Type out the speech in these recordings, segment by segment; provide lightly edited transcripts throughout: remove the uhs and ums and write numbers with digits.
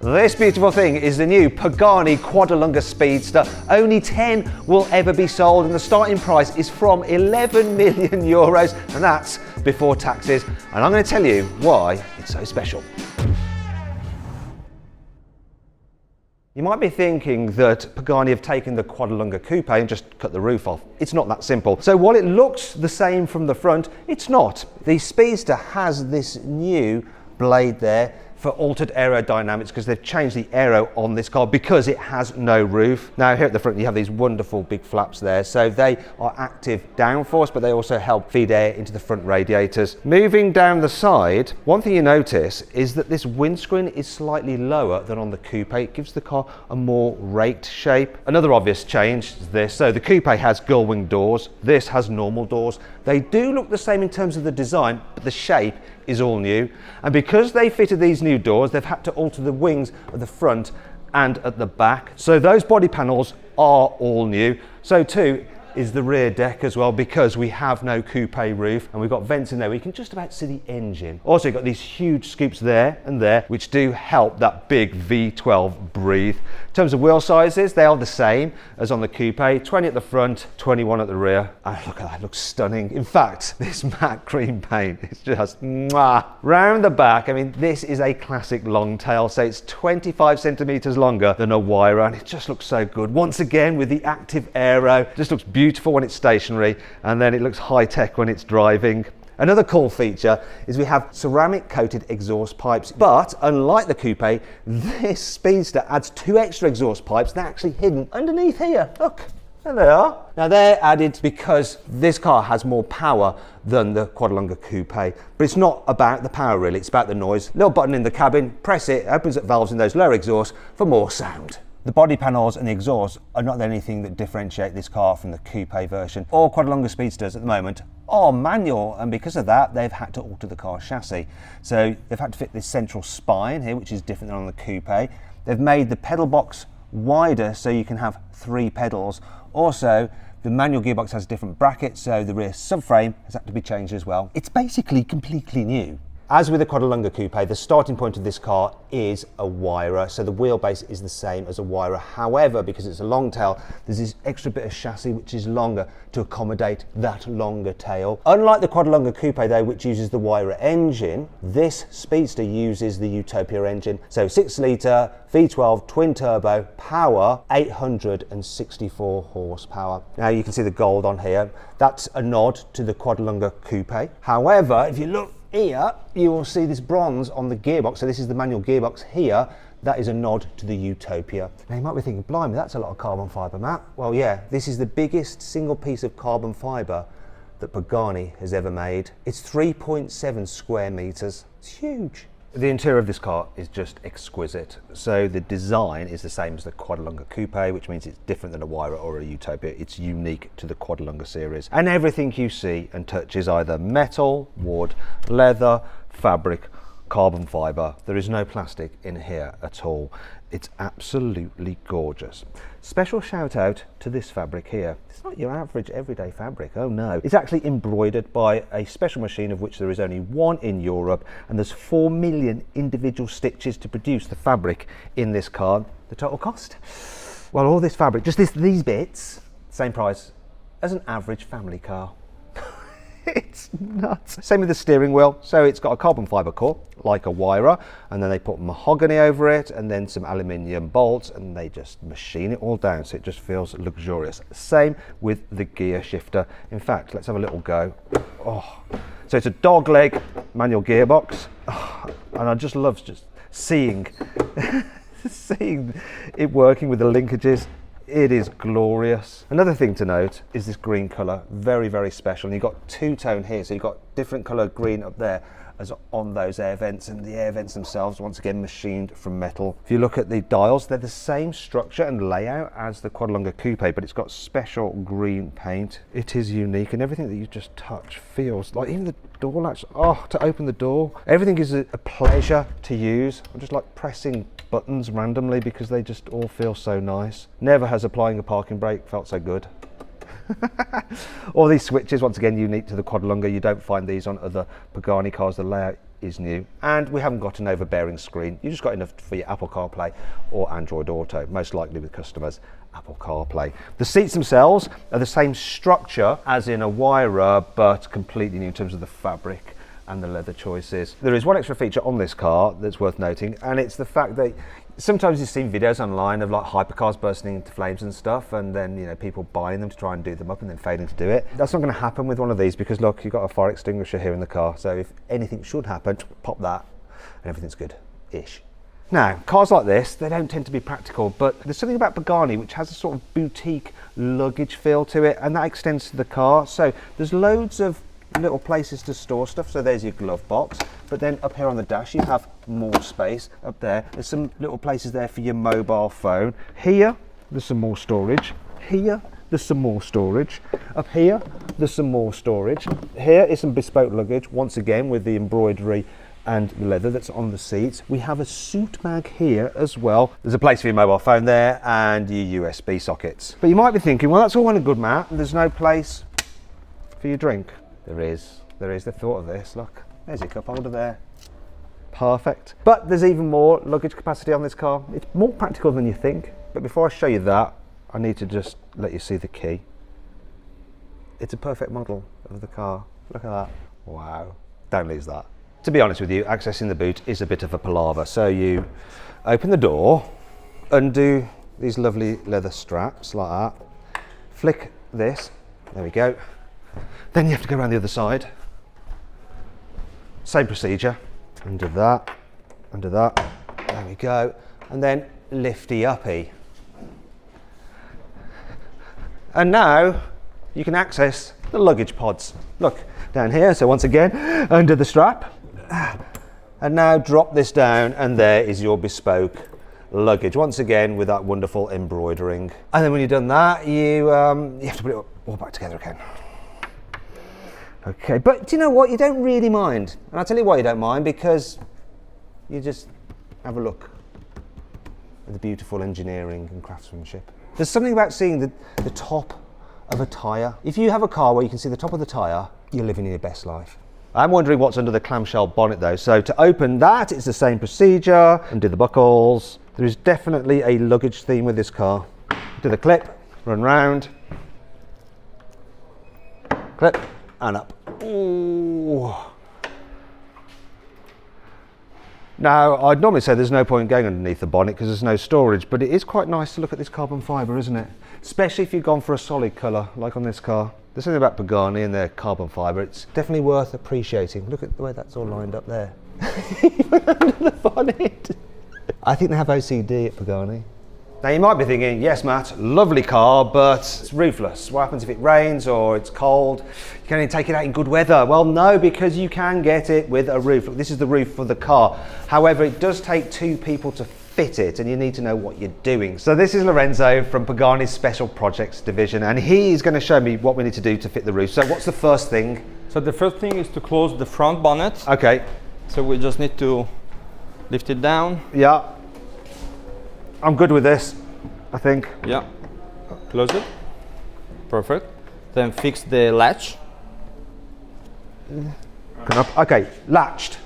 This beautiful thing is the new Pagani Codalunga Speedster. Only 10 will ever be sold and the starting price is from 11 million euros, and that's before taxes. And I'm going to tell you why it's so special. You might be thinking that Pagani have taken the Codalunga Coupe and just cut the roof off. It's not that simple. So while it looks the same from the front, it's not. The Speedster has this new blade there for altered aerodynamics because they've changed the aero on this car because it has no roof. Now here at the front you have these wonderful big flaps there, so they are active downforce, but they also help feed air into the front radiators. Moving down the side, one thing you notice is that this windscreen is slightly lower than on the Coupe. It gives the car a more raked shape. Another obvious change is this. So the Coupe has gull-wing doors, this has normal doors. They do look the same in terms of the design, but the shape is all new. And because they fitted these new doors, they've had to alter the wings at the front and at the back. So those body panels are all new. So too is the rear deck as well, because we have no coupe roof and we've got vents in there where you can just about see the engine. Also you've got these huge scoops there and there which do help that big V12 breathe. In terms of wheel sizes, they are the same as on the coupe, 20 at the front, 21 at the rear. Oh, look at that, it looks stunning. In fact, this matte green paint is just mwah. Round the back, I mean, this is a classic long tail, so it's 25 centimeters longer than a Huayra, and it just looks so good. Once again, with the active aero, it just looks beautiful when it's stationary, and then it looks high-tech when it's driving. Another cool feature is we have ceramic coated exhaust pipes, but unlike the coupe, this Speedster adds 2 extra exhaust pipes. They're actually hidden underneath here. Look, there they are. Now they're added because this car has more power than the Codalunga Coupe, but it's not about the power really, it's about the noise. Little button in the cabin, press it, opens up valves in those lower exhausts for more sound. The body panels and the exhaust are not the only thing that differentiate this car from the coupe version. All Codalunga Speedsters at the moment are manual, and because of that they've had to alter the car chassis. So they've had to fit this central spine here, which is different than on the coupe. They've made the pedal box wider so you can have 3 pedals. Also, the manual gearbox has a different bracket, so the rear subframe has had to be changed as well. It's basically completely new. As with the Codalunga Coupe, the starting point of this car is a Huayra, so the wheelbase is the same as a Huayra. However, because it's a long tail, there's this extra bit of chassis which is longer to accommodate that longer tail. Unlike the Codalunga Coupe though, which uses the Huayra engine, this Speedster uses the Utopia engine. So 6-litre, V12, twin turbo, power, 864 horsepower. Now you can see the gold on here. That's a nod to the Codalunga Coupe. However, if you look here, you will see this bronze on the gearbox. So this is the manual gearbox here. That is a nod to the Utopia. Now you might be thinking, blimey, that's a lot of carbon fibre, Matt. Well, yeah, this is the biggest single piece of carbon fibre that Pagani has ever made. It's 3.7 square metres. It's huge. The interior of this car is just exquisite. So the design is the same as the Codalunga Coupe, which means it's different than a Huayra or a Utopia. It's unique to the Codalunga series. And everything you see and touch is either metal, wood, leather, fabric, carbon fibre. There is no plastic in here at all. It's absolutely gorgeous. Special shout out to this fabric here. It's not your average everyday fabric, oh no. It's actually embroidered by a special machine of which there is only one in Europe, and there's 4 million individual stitches to produce the fabric in this car. The total cost? Well, all this fabric, just these bits, same price as an average family car. It's nuts. Same with the steering wheel. So it's got a carbon fibre core, like a Huayra, and then they put mahogany over it, and then some aluminium bolts, and they just machine it all down, so it just feels luxurious. Same with the gear shifter. In fact, let's have a little go. Oh, so it's a dog leg manual gearbox, and I just love just seeing, seeing it working with the linkages. It is glorious. Another thing to note is this green colour, very, very special. And you've got 2-tone here, so you've got different colour green up there as on those air vents, and the air vents themselves, once again, machined from metal. If you look at the dials, they're the same structure and layout as the Codalunga Coupe, but it's got special green paint. It is unique, and everything that you just touch feels like, even the door latch, oh, to open the door. Everything is a pleasure to use. I'm just like pressing buttons randomly because they just all feel so nice. Never has applying a parking brake felt so good. All these switches, once again, unique to the Codalunga. You don't find these on other Pagani cars. The layout is new, and we haven't got an overbearing screen. You just got enough for your Apple CarPlay or Android Auto, most likely with customers Apple CarPlay. The seats themselves are the same structure as in a Wyra, but completely new in terms of the fabric and the leather choices. There is one extra feature on this car that's worth noting, and it's the fact that sometimes you've seen videos online of like hypercars bursting into flames and stuff, and then, you know, people buying them to try and do them up and then failing to do it. That's not going to happen with one of these, because look, you've got a fire extinguisher here in the car, so if anything should happen, pop that and everything's good-ish. Now, cars like this, they don't tend to be practical, but there's something about Pagani which has a sort of boutique luggage feel to it, and that extends to the car. So there's loads of little places to store stuff. So there's your glove box, but then up here on the dash you have more space. Up there, there's some little places there for your mobile phone. Here, there's some more storage. Here, there's some more storage. Up here, there's some more storage. Here is some bespoke luggage, once again with the embroidery and the leather that's on the seats. We have a suit bag here as well. There's a place for your mobile phone there and your USB sockets. But you might be thinking, well, that's all well and good, Matt. There's no place for your drink. There is the thought of this. Look, there's your cup holder there. Perfect. But there's even more luggage capacity on this car. It's more practical than you think. But before I show you that, I need to just let you see the key. It's a perfect model of the car. Look at that. Wow. Don't lose that. To be honest with you, accessing the boot is a bit of a palaver. So you open the door, undo these lovely leather straps like that, flick this, there we go. Then you have to go around the other side. Same procedure. Under that, there we go. And then lifty uppy. And now you can access the luggage pods. Look, down here, so once again, under the strap. And now drop this down, and there is your bespoke luggage, once again with that wonderful embroidering. And then when you've done that, you have to put it all back together again. Okay, but do you know what? You don't really mind. And I'll tell you why you don't mind, because you just have a look at the beautiful engineering and craftsmanship. There's something about seeing the top of a tyre. If you have a car where you can see the top of the tyre, you're living your best life. I'm wondering what's under the clamshell bonnet though. So to open that, it's the same procedure. Undo the buckles. There is definitely a luggage theme with this car. Do the clip, run round, clip, and up. Ooh. Now, I'd normally say there's no point going underneath the bonnet because there's no storage, but it is quite nice to look at this carbon fibre, isn't it? Especially if you've gone for a solid colour, like on this car. There's something about Pagani and their carbon fibre, it's definitely worth appreciating. Look at the way that's all lined up there. Under the bonnet. I think they have OCD at Pagani. Now you might be thinking, yes Matt, lovely car, but it's roofless. What happens if it rains or it's cold? You can only take it out in good weather. Well no, because you can get it with a roof. Look, this is the roof for the car. However, it does take two people to fit it, and you need to know what you're doing. So this is Lorenzo from Pagani's Special Projects division, and he's going to show me what we need to do to fit the roof. So what's the first thing? So the first thing is to close the front bonnet. Okay. So we just need to lift it down. Yeah. I'm good with this, I think. Yeah. Close it. Perfect. Then fix the latch. Come up. Okay, latched.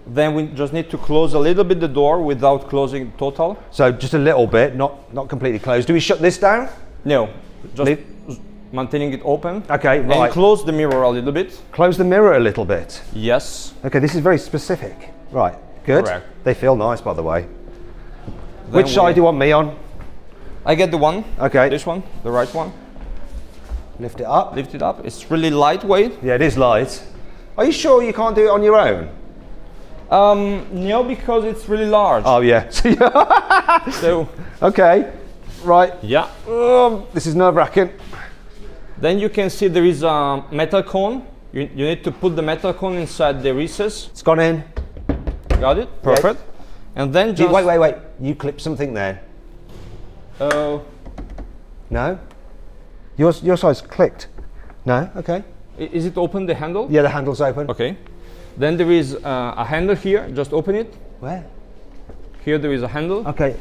Then we just need to close a little bit the door without closing total. So just a little bit, not completely closed. Do we shut this down? No, just maintaining it open. Okay, right. And close the mirror a little bit. Close the mirror a little bit. Yes. Okay, this is very specific. Right, good. Correct. They feel nice, by the way. Then Which side do you want me on? I get the one. Okay. This one, the right one. Lift it up. Lift it up. It's really lightweight. Yeah, it is light. Are you sure you can't do it on your own? No, because it's really large. Oh yeah. So. Okay. Right. Yeah. This is nerve-wracking. Then you can see there is a metal cone. You need to put the metal cone inside the recess. It's gone in. Got it? Perfect. Yeah. And then just... Wait. You clipped something there. Oh. No? Your side's clicked. No? Okay. Is it open, the handle? Yeah, the handle's open. Okay. Then there is a handle here. Just open it. Where? Here there is a handle. Okay.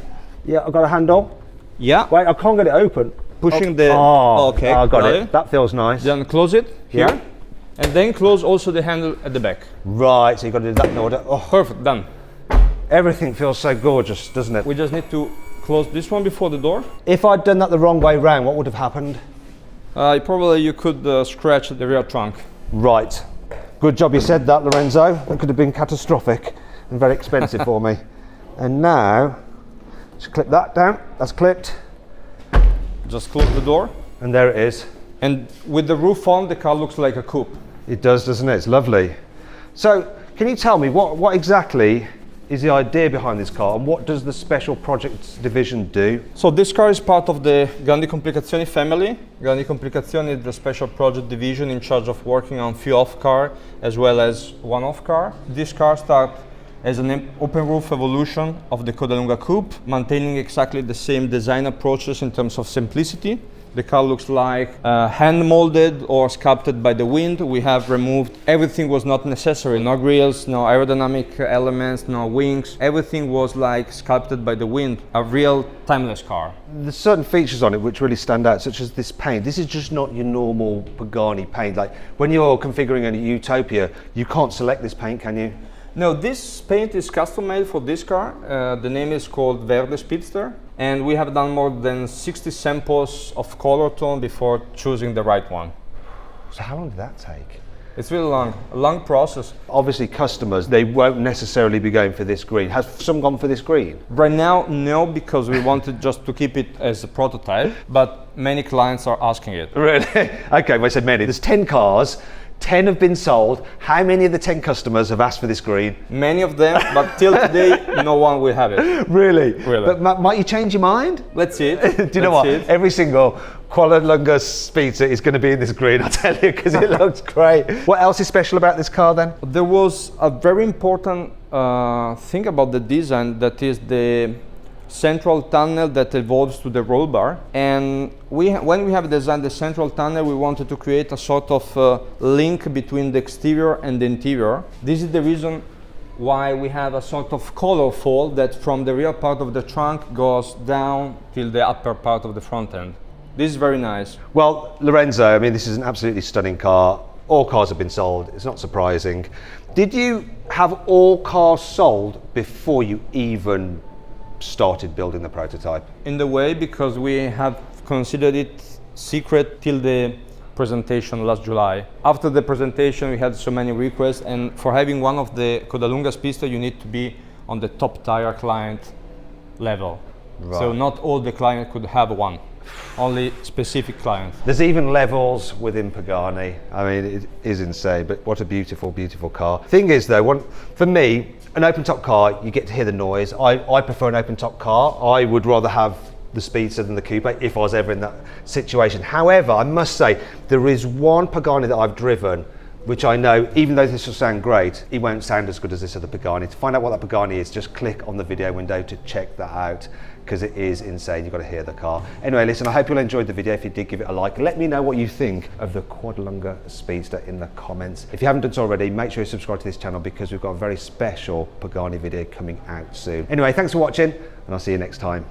Yeah, I've got a handle. Yeah. Wait, I can't get it open. Pushing the... Oh, okay. I got it. That feels nice. Then close it here. Yeah. And then close also the handle at the back. Right, so you've got to do that in order. Oh, Perfect, done. everything feels so gorgeous, doesn't it? We just need to close this one before the door. If I'd done that the wrong way round, what would have happened? Probably you could scratch the rear trunk. Right. Good job you said that, Lorenzo. That could have been catastrophic and very expensive for me. And now, just clip that down. That's clipped. Just close the door. And there it is. And with the roof on, the car looks like a coupe. It does, doesn't it? It's lovely. So, can you tell me what exactly is the idea behind this car, and what does the special projects division do? So this car is part of the Grandi Complicazioni family. Grandi Complicazioni is the special project division in charge of working on few off car as well as one-off car. This car starts as an open roof evolution of the Codalunga Coupe, maintaining exactly the same design approaches in terms of simplicity. The car looks like hand molded or sculpted by the wind. We have removed everything was not necessary. No grills, no aerodynamic elements, no wings. Everything was like sculpted by the wind. A real timeless car. There's certain features on it which really stand out, such as this paint. This is just not your normal Pagani paint. Like when you're configuring a Utopia, you can't select this paint, can you? No, this paint is custom made for this car. The name is called rarest Speedster. And we have done more than 60 samples of color tone before choosing the right one. So how long did that take? It's really long, a long process. Obviously customers, they won't necessarily be going for this green. Has some gone for this green? Right now, no, because we wanted just to keep it as a prototype, but many clients are asking it. Really? Okay, well I said many. There's 10 cars, 10 have been sold. How many of the 10 customers have asked for this green? Many of them, but till today, no one will have it. Really? Really. But might you change your mind? Let's see it. Do you know what? Every single Codalunga Speedster is going to be in this green, I'll tell you, because it looks great. What else is special about this car then? There was a very important thing about the design, that is the central tunnel that evolves to the roll bar. And when we have designed the central tunnel, we wanted to create a sort of link between the exterior and the interior. This is the reason why we have a sort of color fold that from the rear part of the trunk goes down till the upper part of the front end. This is very nice. Well, Lorenzo, I mean, this is an absolutely stunning car. All cars have been sold, it's not surprising. Did you have all cars sold before you even started building the prototype? In the way, because we have considered it secret till the presentation last July. After the presentation, we had so many requests, and for having one of the Codalunga Speedster, you need to be on the top tier client level. Right. So not all the clients could have one, only specific clients. There's even levels within Pagani. I mean, it is insane, but what a beautiful, beautiful car. Thing is though, for me, an open top car, you get to hear the noise. I prefer an open top car. I would rather have the Speedster than the Coupe if I was ever in that situation. However, I must say, there is one Pagani that I've driven which I know, even though this will sound great, it won't sound as good as this other Pagani. To find out what that Pagani is, just click on the video window to check that out, because it is insane. You've got to hear the car. Anyway, listen, I hope you all enjoyed the video. If you did, give it a like. Let me know what you think of the Codalunga Speedster in the comments. If you haven't done so already, make sure you subscribe to this channel, because we've got a very special Pagani video coming out soon. Anyway, thanks for watching, and I'll see you next time.